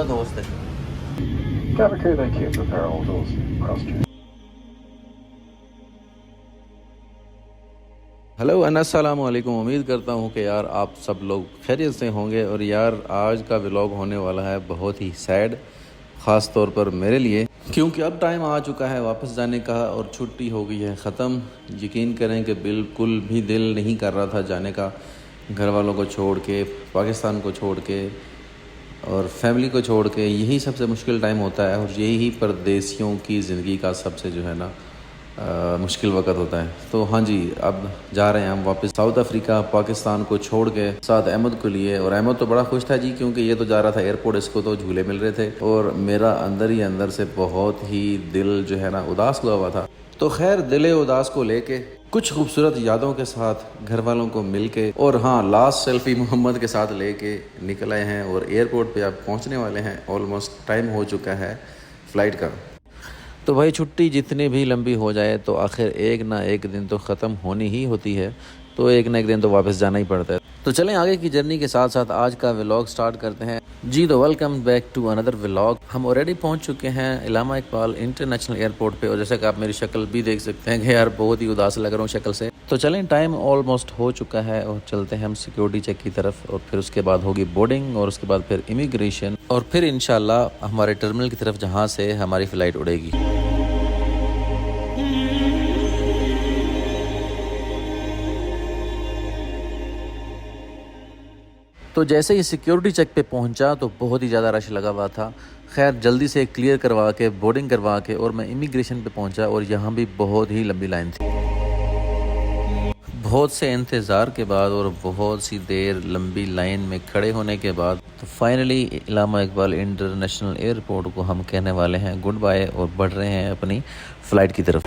दोस्त है। Fabricate they keep repair all those cross-chain. Hello अस्सलाम वालेकुम। उम्मीद करता हूँ कि यार आप सब लोग खैरियत से होंगे। और यार आज का व्लॉग होने वाला है बहुत ही सैड, ख़ास तौर पर मेरे लिए, क्योंकि अब टाइम आ चुका है वापस जाने का और छुट्टी हो गई है ख़त्म। यकीन करें कि बिल्कुल भी दिल नहीं कर रहा था जाने का, घर वालों को छोड़ के, पाकिस्तान को छोड़ के और फैमिली को छोड़ के। यही सबसे मुश्किल टाइम होता है और यही परदेसियों की ज़िंदगी का सबसे जो है ना मुश्किल वक्त होता है। तो हाँ जी, अब जा रहे हैं हम वापस साउथ अफ्रीका, पाकिस्तान को छोड़ के, साथ अहमद को लिए। और अहमद तो बड़ा खुश था जी, क्योंकि ये तो जा रहा था एयरपोर्ट, इसको तो झूले मिल रहे थे और मेरा अंदर ही अंदर से बहुत ही दिल जो है ना उदास हुआ हुआ था। तो खैर, दिल उदास को लेके कुछ खूबसूरत यादों के साथ घर वालों को मिल के, और हाँ, लास्ट सेल्फी मोहम्मद के साथ लेके निकल आए हैं और एयरपोर्ट पे अब पहुंचने वाले हैं। ऑलमोस्ट टाइम हो चुका है फ़्लाइट का। तो भाई छुट्टी जितनी भी लंबी हो जाए तो आखिर एक ना एक दिन तो ख़त्म होनी ही होती है, तो एक ना एक दिन तो वापस जाना ही पड़ता है। तो चलें आगे की जर्नी के साथ साथ आज का व्लॉग स्टार्ट करते हैं जी। तो welcome back to another vlog. हम ऑलरेडी पहुंच चुके हैं इलामा इकबाल इंटरनेशनल एयरपोर्ट पे, और जैसे कि आप मेरी शक्ल भी देख सकते हैं कि यार बहुत ही उदास लग रहा हूँ शक्ल से। तो चलें, टाइम ऑलमोस्ट हो चुका है और चलते हैं हम सिक्योरिटी चेक की तरफ, और फिर उसके बाद होगी बोर्डिंग, और उसके बाद फिर इमिग्रेशन, और फिर इंशाल्लाह हमारे टर्मिनल की तरफ जहाँ से हमारी फ़्लाइट उड़ेगी। तो जैसे ही सिक्योरिटी चेक पे पहुंचा तो बहुत ही ज़्यादा रश लगा हुआ था। खैर, जल्दी से क्लियर करवा के, बोर्डिंग करवा के, और मैं इमिग्रेशन पे पहुंचा और यहाँ भी बहुत ही लंबी लाइन थी। बहुत से इंतज़ार के बाद और बहुत सी देर लंबी लाइन में खड़े होने के बाद तो फाइनली इलामा इकबाल इंटरनेशनल एयरपोर्ट को हम कहने वाले हैं गुड बाय और बढ़ रहे हैं अपनी फ़्लाइट की तरफ।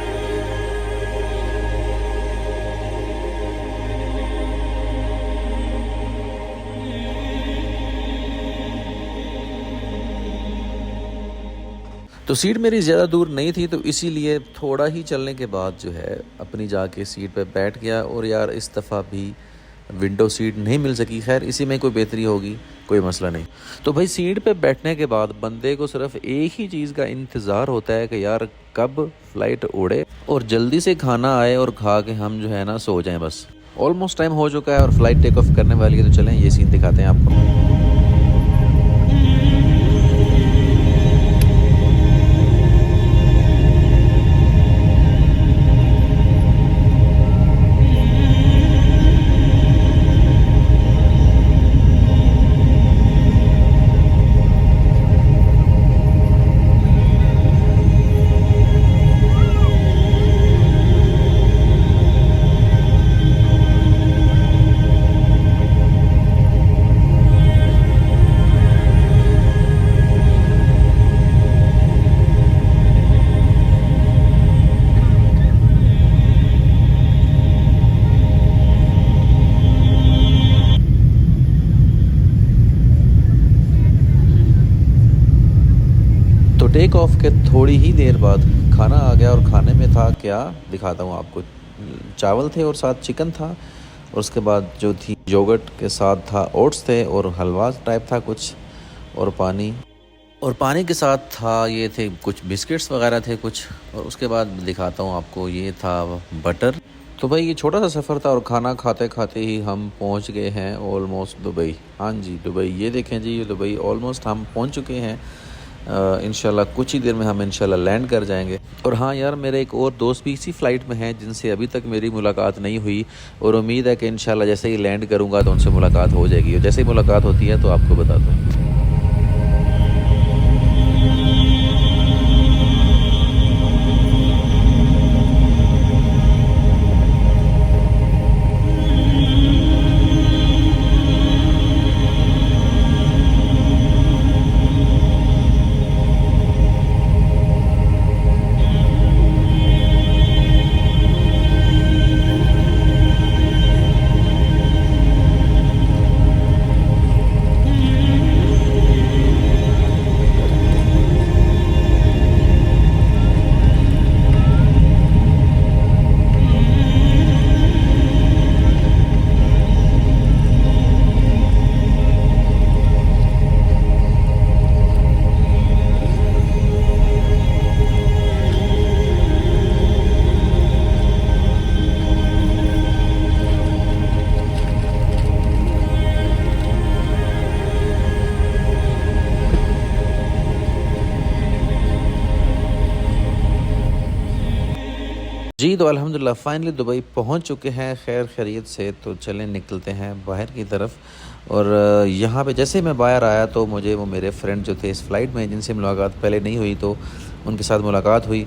तो सीट मेरी ज़्यादा दूर नहीं थी, तो इसीलिए थोड़ा ही चलने के बाद जो है अपनी जाके सीट पे बैठ गया। और यार इस दफ़ा भी विंडो सीट नहीं मिल सकी। खैर, इसी में कोई बेहतरी होगी, कोई मसला नहीं। तो भाई सीट पे बैठने के बाद बंदे को सिर्फ एक ही चीज़ का इंतज़ार होता है कि यार कब फ़्लाइट उड़े और जल्दी से खाना आए और खा के हम जो है ना सो जाएँ बस। ऑलमोस्ट टाइम हो चुका है और फ़्लाइट टेक ऑफ करने वाली है, तो चलें ये सीन दिखाते हैं आपको। तो टेक ऑफ के थोड़ी ही देर बाद खाना आ गया, और खाने में था क्या दिखाता हूँ आपको। चावल थे और साथ चिकन था, और उसके बाद जो थी योगर्ट के साथ था ओट्स थे, और हलवा टाइप था कुछ, और पानी के साथ था ये थे कुछ बिस्किट्स वगैरह थे कुछ। और उसके बाद दिखाता हूँ आपको, ये था बटर। तो भाई ये छोटा सा सफ़र था और खाना खाते खाते ही हम पहुँच गए हैं ऑलमोस्ट दुबई। हाँ जी, दुबई, ये देखें जी, ये दुबई ऑलमोस्ट हम पहुँच चुके हैं। इंशाल्लाह कुछ ही देर में हम इंशाल्लाह लैंड कर जाएंगे। और हाँ यार, मेरे एक और दोस्त भी इसी फ़्लाइट में हैं जिनसे अभी तक मेरी मुलाकात नहीं हुई, और उम्मीद है कि इंशाल्लाह जैसे ही लैंड करूँगा तो उनसे मुलाकात हो जाएगी, और जैसे ही मुलाकात होती है तो आपको बता दूँ। जी तो अल्हम्दुलिल्लाह फाइनली दुबई पहुंच चुके हैं खैर खैरियत से। तो चलें निकलते हैं बाहर की तरफ। और यहाँ पे जैसे मैं बाहर आया तो मुझे वो मेरे फ्रेंड जो थे इस फ़्लाइट में जिनसे मुलाकात पहले नहीं हुई तो उनके साथ मुलाकात हुई।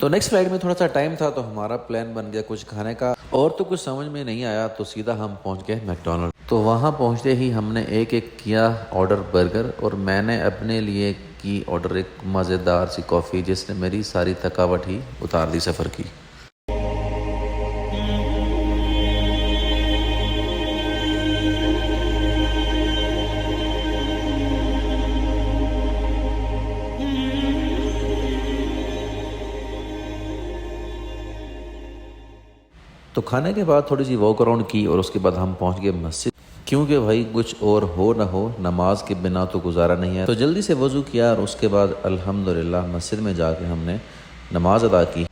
तो नेक्स्ट फ्लाइट में थोड़ा सा टाइम था तो हमारा प्लान बन गया कुछ खाने का, और तो कुछ समझ में नहीं आया तो सीधा हम पहुंच गए मैकडोनल्ड। तो वहां पहुंचते ही हमने एक एक किया ऑर्डर बर्गर, और मैंने अपने लिए की ऑर्डर एक मज़ेदार सी कॉफ़ी जिसने मेरी सारी थकावट ही उतार दी सफ़र की। तो खाने के बाद थोड़ी सी वॉक अराउंड की और उसके बाद हम पहुंच गए मस्जिद, क्योंकि भाई कुछ और हो ना हो नमाज के बिना तो गुजारा नहीं है। तो जल्दी से वज़ू किया और उसके बाद अल्हम्दुलिल्लाह मस्जिद में जाके हमने नमाज अदा की।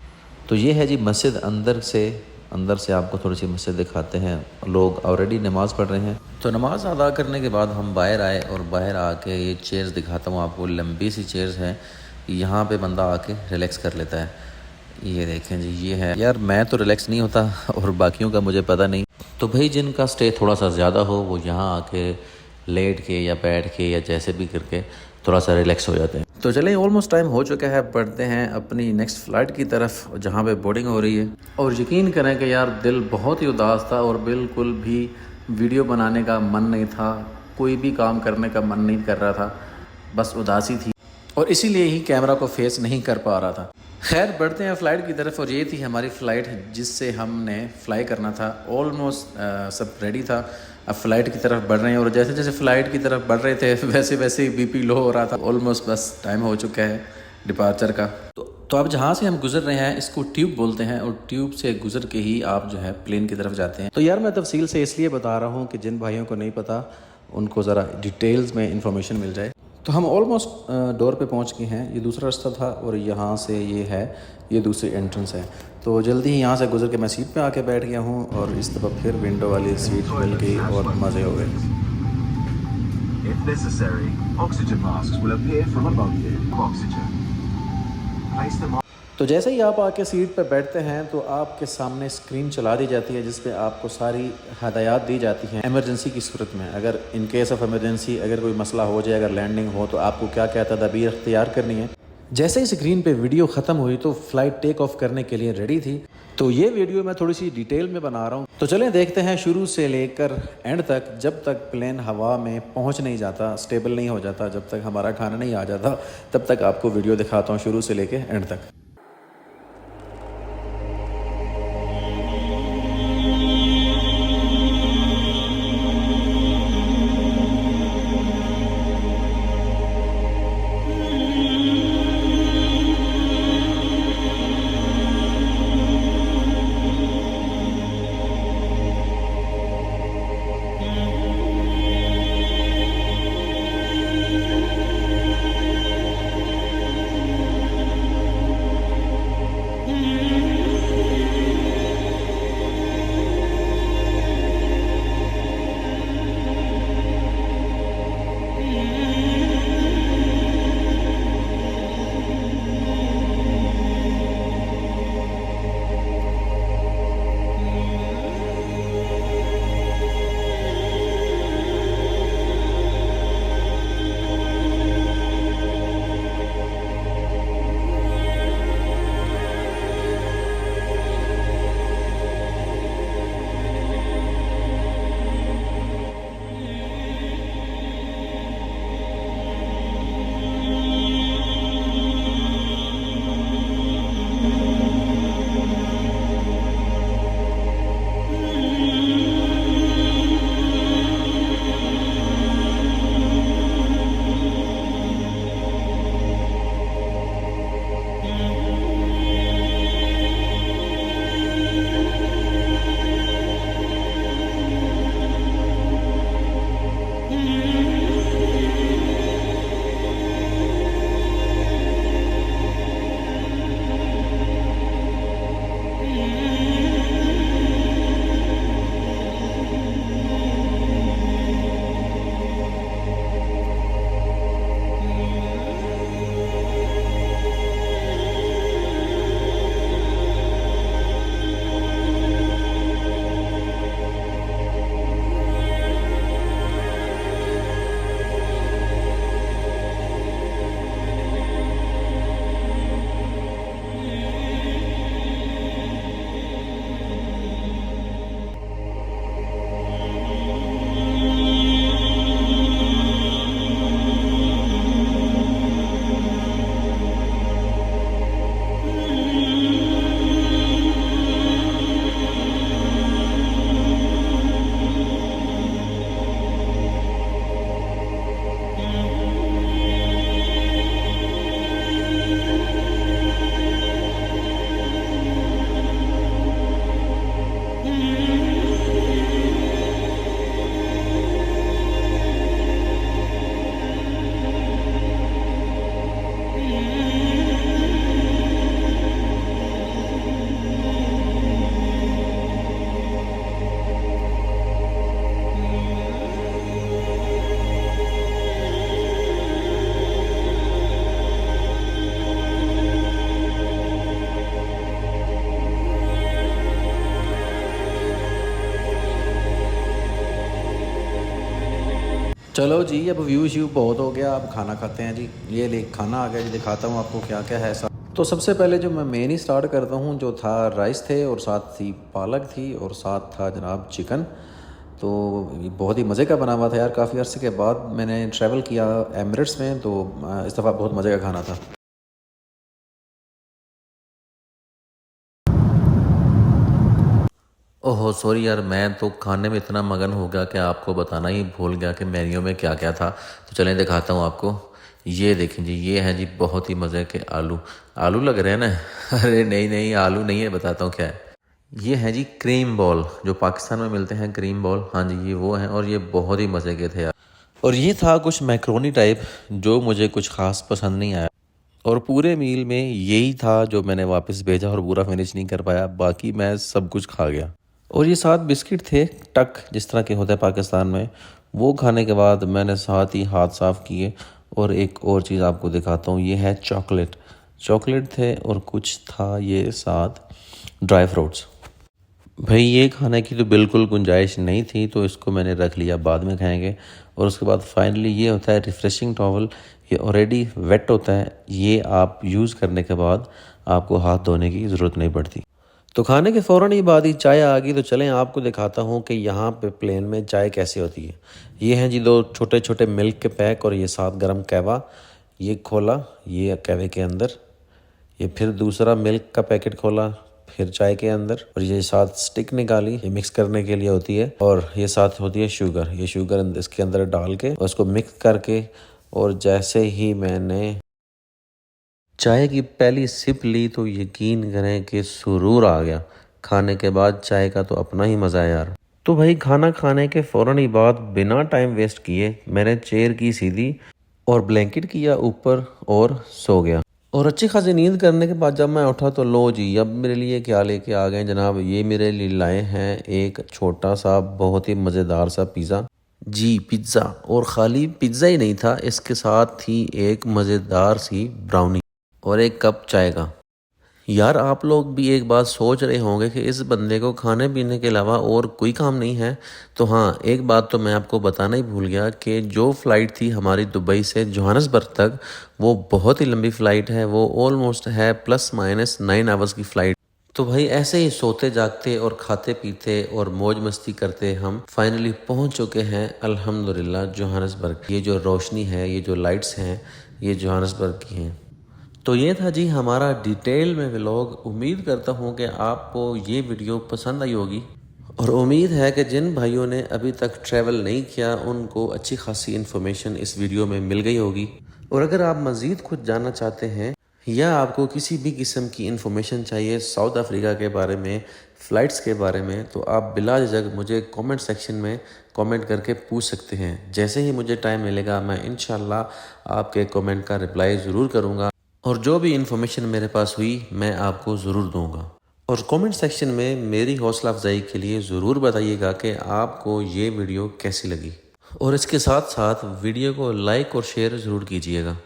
तो ये है जी मस्जिद अंदर से आपको थोड़ी सी मस्जिद दिखाते हैं। लोग ऑलरेडी नमाज़ पढ़ रहे हैं। तो नमाज अदा करने के बाद हम बाहर आए और बाहर आके ये चेयर्स दिखाता हूँ आपको, लंबी सी चेयर्स हैं। यहाँ पे बंदा आके रिलैक्स कर लेता है। ये देखें जी, ये है यार, मैं तो रिलैक्स नहीं होता और बाकियों का मुझे पता नहीं। तो भाई जिनका स्टे थोड़ा सा ज़्यादा हो वो यहाँ आके लेट के या बैठ के या जैसे भी करके थोड़ा सा रिलैक्स हो जाते हैं। तो चलें ऑलमोस्ट टाइम हो चुका है, बढ़ते हैं अपनी नेक्स्ट फ़्लाइट की तरफ जहाँ पे बोर्डिंग हो रही है। और यकीन करें कि यार दिल बहुत ही उदास था और बिल्कुल भी वीडियो बनाने का मन नहीं था, कोई भी काम करने का मन नहीं कर रहा था, बस उदासी थी और इसीलिए ही कैमरा को फेस नहीं कर पा रहा था। खैर बढ़ते हैं फ़्लाइट की तरफ, और ये थी हमारी फ़्लाइट जिससे हमने फ़्लाई करना था। ऑलमोस्ट सब रेडी था, अब फ़्लाइट की तरफ बढ़ रहे हैं। और जैसे जैसे फ़्लाइट की तरफ बढ़ रहे थे वैसे वैसे बीपी लो हो रहा था। ऑलमोस्ट बस टाइम हो चुका है डिपार्चर का। तो अब जहाँ से हम गुजर रहे हैं इसको ट्यूब बोलते हैं, और ट्यूब से गुजर के ही आप जो है प्लेन की तरफ जाते हैं। तो यार मैं तफसील से इसलिए बता रहा हूँ कि जिन भाइयों को नहीं पता उनको ज़रा डिटेल्स में इंफॉर्मेशन मिल जाए। तो हम ऑलमोस्ट डोर पे पहुंच गए हैं। ये दूसरा रास्ता था और यहाँ से ये दूसरी एंट्रेंस है। तो जल्दी ही यहाँ से गुजर के मैं सीट पे आके बैठ गया हूँ और इस दफ़ा फिर विंडो वाली सीट मिल गई और मज़े हो गए। If necessary, oxygen masks will appear from above you. Oxygen. Place them on. तो जैसे ही आप आके सीट पर बैठते हैं तो आपके सामने स्क्रीन चला दी जाती है जिस पे आपको सारी हदायत दी जाती हैं इमरजेंसी की सूरत में। अगर इन केस ऑफ इमरजेंसी अगर कोई मसला हो जाए, अगर लैंडिंग हो तो आपको क्या क्या तदाबीर अख्तियार करनी है। जैसे ही स्क्रीन पे वीडियो ख़त्म हुई तो फ़्लाइट टेक ऑफ करने के लिए रेडी थी। तो ये वीडियो मैं थोड़ी सी डिटेल में बना रहा हूँ, तो चलें देखते हैं शुरू से लेकर एंड तक। जब तक प्लेन हवा में पहुँच नहीं जाता, स्टेबल नहीं हो जाता, जब तक हमारा खाना नहीं आ जाता, तब तक आपको वीडियो दिखाता हूँ शुरू से लेकर एंड तक। चलो जी, अब व्यू श्यू बहुत हो गया, अब खाना खाते हैं जी। ये ले खाना आ गया जी, दिखाता हूँ आपको क्या क्या है। तो सबसे पहले जो मैं मेन ही स्टार्ट करता हूँ, जो था राइस थे और साथ थी पालक थी और साथ था जनाब चिकन। तो ये बहुत ही मज़े का बना हुआ था यार। काफ़ी अर्से के बाद मैंने ट्रैवल किया एमिरेट्स में, तो इस दफ़ा बहुत मज़े का खाना था। ओहो सॉरी यार, मैं तो खाने में इतना मगन हो गया कि आपको बताना ही भूल गया कि मेन्यू में क्या क्या था। तो चलें दिखाता हूँ आपको। ये देखें जी, ये हैं जी बहुत ही मज़े के आलू। आलू लग रहे हैं ना? अरे नहीं नहीं, आलू नहीं है, बताता हूँ क्या है। ये है जी क्रीम बॉल, जो पाकिस्तान में मिलते हैं क्रीम बॉल। हाँ जी, ये वो हैं और ये बहुत ही मज़े के थे यार। और ये था कुछ मैक्रोनी टाइप, जो मुझे कुछ ख़ास पसंद नहीं आया। और पूरे मील में यही था जो मैंने वापस भेजा और पूरा फिनिश नहीं कर पाया, बाकी मैं सब कुछ खा गया। और ये साथ बिस्किट थे टक, जिस तरह के होते हैं पाकिस्तान में। वो खाने के बाद मैंने साथ ही हाथ साफ़ किए। और एक और चीज़ आपको दिखाता हूँ, ये है चॉकलेट। चॉकलेट थे और कुछ था ये साथ ड्राई फ्रूट्स। भाई ये खाने की तो बिल्कुल गुंजाइश नहीं थी, तो इसको मैंने रख लिया, बाद में खाएंगे। और उसके बाद फाइनली ये होता है रिफ़्रेशिंग टॉवल। ये ऑलरेडी वेट होता है, ये आप यूज़ करने के बाद आपको हाथ धोने की ज़रूरत नहीं पड़ती। तो खाने के फ़ौरन ही बाद ही चाय आ गई। तो चलें आपको दिखाता हूँ कि यहाँ पे प्लेन में चाय कैसे होती है। ये हैं जी 2 छोटे छोटे मिल्क के पैक और ये साथ गर्म कहवा। ये खोला, ये कहवे के अंदर। ये फिर दूसरा मिल्क का पैकेट खोला, फिर चाय के अंदर। और ये साथ स्टिक निकाली, ये मिक्स करने के लिए होती है। और ये साथ होती है शुगर। ये शुगर इसके अंदर डाल के और उसको मिक्स करके, और जैसे ही मैंने चाय की पहली सिप ली तो यकीन करें कि सुरूर आ गया। खाने के बाद चाय का तो अपना ही मज़ा है यार। तो भाई खाना खाने के फ़ौरन ही बाद बिना टाइम वेस्ट किए मैंने चेयर की सीधी और ब्लैंकेट किया ऊपर और सो गया। और अच्छी खासी नींद करने के बाद जब मैं उठा तो लो जी, अब मेरे लिए क्या लेके आ गए जनाब। ये मेरे लिए लाए हैं एक छोटा सा बहुत ही मज़ेदार सा पिज़्ज़ा। जी पिज़्ज़ा, और ख़ाली पिज़्ज़ा ही नहीं था, इसके साथ थी एक मज़ेदार सी ब्राउनी और एक कप चाय का। यार आप लोग भी एक बात सोच रहे होंगे कि इस बंदे को खाने पीने के अलावा और कोई काम नहीं है। तो हाँ, एक बात तो मैं आपको बताना ही भूल गया कि जो फ़्लाइट थी हमारी दुबई से जोहान्सबर्ग तक, वो बहुत ही लंबी फ़्लाइट है। वो ऑलमोस्ट है +- 9 आवर्स की फ़्लाइट। तो भाई ऐसे ही सोते जागते और खाते पीते और मौज मस्ती करते हम फाइनली पहुंच चुके हैं अल्हम्दुलिल्लाह जोहान्सबर्ग। ये जो रोशनी है, ये जो लाइट्स हैं, ये जोहान्सबर्ग की हैं। तो ये था जी हमारा डिटेल में व्लॉग। उम्मीद करता हूँ कि आपको ये वीडियो पसंद आई होगी, और उम्मीद है कि जिन भाइयों ने अभी तक ट्रैवल नहीं किया उनको अच्छी खासी इन्फॉर्मेशन इस वीडियो में मिल गई होगी। और अगर आप मज़ीद कुछ जानना चाहते हैं या आपको किसी भी किस्म की इन्फॉर्मेशन चाहिए साउथ अफ्रीका के बारे में, फ़्लाइट्स के बारे में, तो आप बिला झिझक मुझे कमेंट सेक्शन में कमेंट करके पूछ सकते हैं। जैसे ही मुझे टाइम मिलेगा मैं इंशाल्लाह आपके कमेंट का रिप्लाई ज़रूर करूँगा, और जो भी इन्फॉर्मेशन मेरे पास हुई मैं आपको ज़रूर दूंगा। और कमेंट सेक्शन में मेरी हौसला अफजाई के लिए ज़रूर बताइएगा कि आपको ये वीडियो कैसी लगी, और इसके साथ साथ वीडियो को लाइक और शेयर ज़रूर कीजिएगा।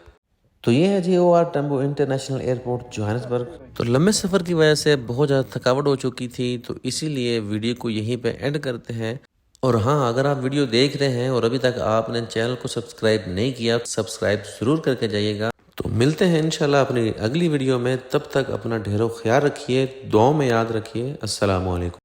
तो ये है जी OR Tambo international airport Johannesburg. तो लंबे सफ़र की वजह से बहुत ज़्यादा थकावट हो चुकी थी, तो इसीलिए वीडियो को यहीं पे एंड करते हैं। और हाँ, अगर आप वीडियो देख रहे हैं और अभी तक आपने चैनल को सब्सक्राइब नहीं किया, सब्सक्राइब ज़रूर करके जाइएगा। तो मिलते हैं इंशाल्लाह अपनी अगली वीडियो में। तब तक अपना ढेरों ख्याल रखिए, दुआओं में याद रखिए। अस्सलाम वालेकुम।